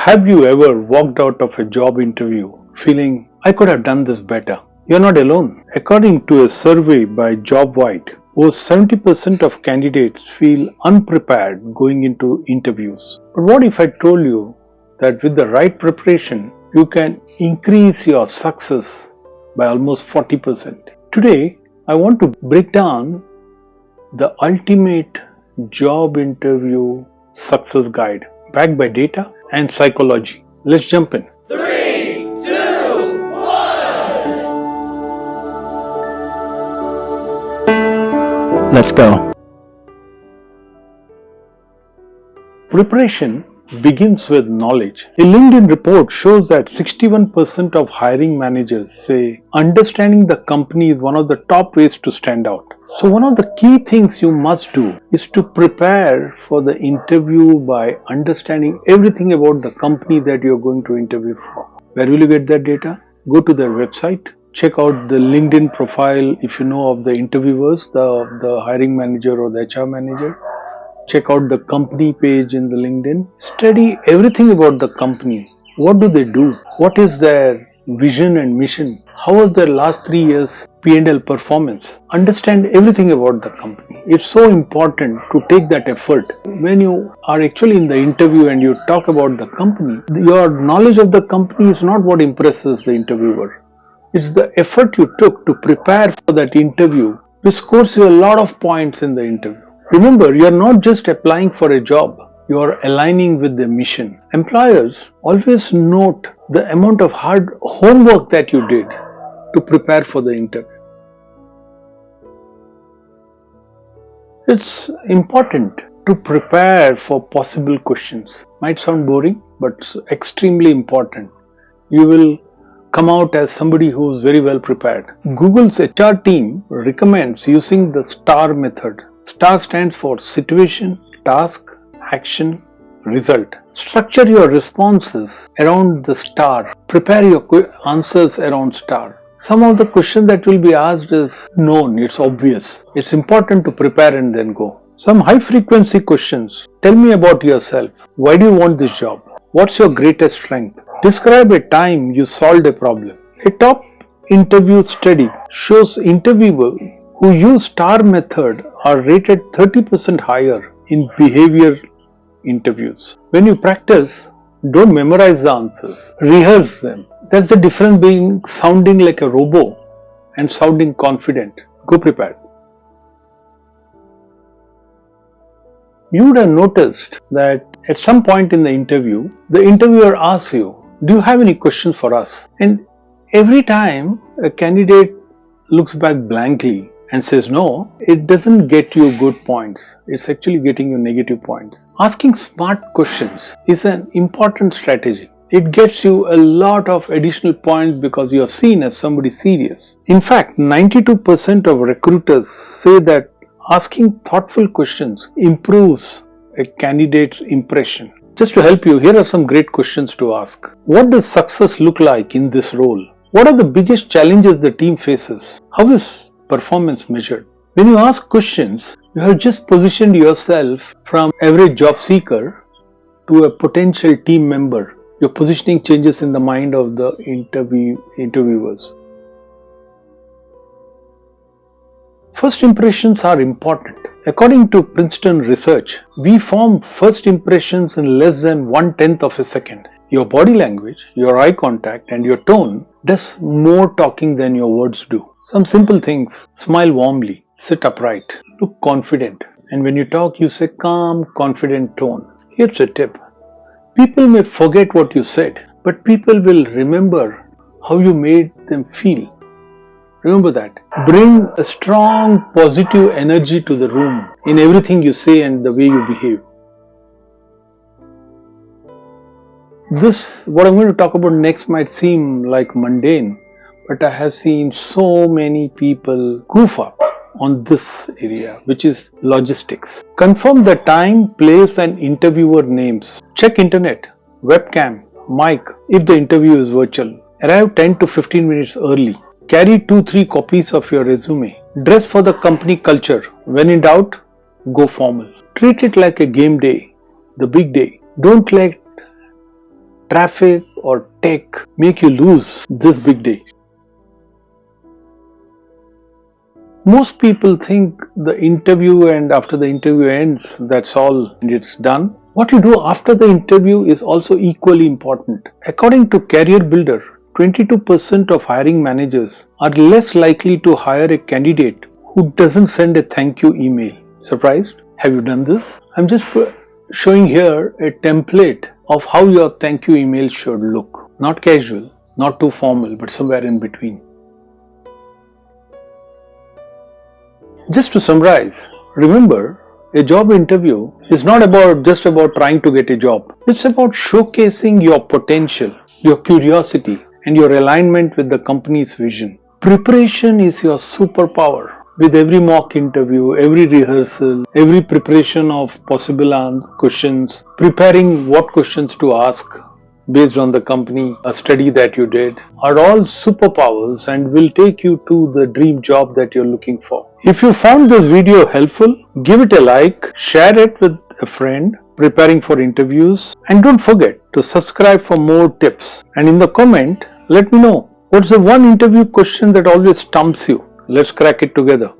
Have you ever walked out of a job interview feeling, I could have done this better? You're not alone. According to a survey by JobWhite, over 70% of candidates feel unprepared going into interviews. But what if I told you that with the right preparation, you can increase your success by almost 40%? Today, I want to break down the ultimate job interview success guide backed by data and psychology. Let's jump in. 3, 2, 1. Let's go. Preparation begins with knowledge. A LinkedIn report shows that 61% of hiring managers say understanding the company is one of the top ways to stand out. So one of the key things you must do is to prepare for the interview by understanding everything about the company that you're going to interview for. Where will you get that data? Go to their website, check out the LinkedIn profile if you know of the interviewers, the hiring manager or the HR manager. Check out the company page in the LinkedIn. Study everything about the company. What do they do? What is their vision and mission? How was their last 3 years P&L performance? Understand everything about the company. It's so important to take that effort. When you are actually in the interview and you talk about the company, your knowledge of the company is not what impresses the interviewer. It's the effort you took to prepare for that interview which scores you a lot of points in the interview. Remember, you are not just applying for a job, you are aligning with the mission. Employers always note the amount of hard homework that you did to prepare for the interview. It's important to prepare for possible questions. Might sound boring, but it's extremely important. You will come out as somebody who is very well prepared. Google's HR team recommends using the STAR method. STAR stands for situation, task, action, result. Structure your responses around the STAR. Prepare your answers around STAR. Some of the questions that will be asked is known, it's obvious. It's important to prepare and then go. Some high frequency questions. Tell me about yourself. Why do you want this job? What's your greatest strength? Describe a time you solved a problem. A top interview study shows interviewers who use STAR method are rated 30% higher in behavior interviews. When you practice, don't memorize the answers, rehearse them. That's the difference between sounding like a robot and sounding confident. Go prepared. You would have noticed that at some point in the interview, the interviewer asks you, do you have any questions for us? And every time a candidate looks back blankly and says no, it doesn't get you good points. It's actually getting you negative points. Asking smart questions is an important strategy. It gets you a lot of additional points because you are seen as somebody serious. In fact, 92% of recruiters say that asking thoughtful questions improves a candidate's impression. Just to help you, here are some great questions to ask. What does success look like in this role? What are the biggest challenges the team faces? How is performance measured? When you ask questions, you have just positioned yourself from average job seeker to a potential team member. Your positioning changes in the mind of the interviewers. First impressions are important. According to Princeton research, we form first impressions in less than 1/10 of a second. Your body language, your eye contact and your tone does more talking than your words do. Some simple things: smile warmly, sit upright, look confident, and when you talk you say calm, confident tone. Here's a tip. People may forget what you said, but people will remember how you made them feel. Remember that. Bring a strong positive energy to the room in everything you say and the way you behave. What I'm going to talk about next might seem like mundane, but I have seen so many people goof up on this area, which is logistics. Confirm the time, place and interviewer names. Check internet, webcam, mic if the interview is virtual. Arrive 10 to 15 minutes early. Carry 2-3 copies of your resume. Dress for the company culture. When in doubt, go formal. Treat it like a game day, the big day. Don't let traffic or tech make you lose this big day? Most people think the interview and after the interview ends, that's all and it's done. What you do after the interview is also equally important. According to Career Builder, 22% of hiring managers are less likely to hire a candidate who doesn't send a thank you email. Surprised? Have you done this? I'm just showing here a template of how your thank you email should look. Not casual, not too formal, but somewhere in between. Just to summarize, remember, a job interview is not just about trying to get a job. It's about showcasing your potential, your curiosity, and your alignment with the company's vision. Preparation is your superpower. With every mock interview, every rehearsal, every preparation of possible questions, preparing what questions to ask based on the company, a study that you did, are all superpowers and will take you to the dream job that you're looking for. If you found this video helpful, give it a like, share it with a friend preparing for interviews, and don't forget to subscribe for more tips. And in the comment, let me know what's the one interview question that always stumps you. Let's crack it together.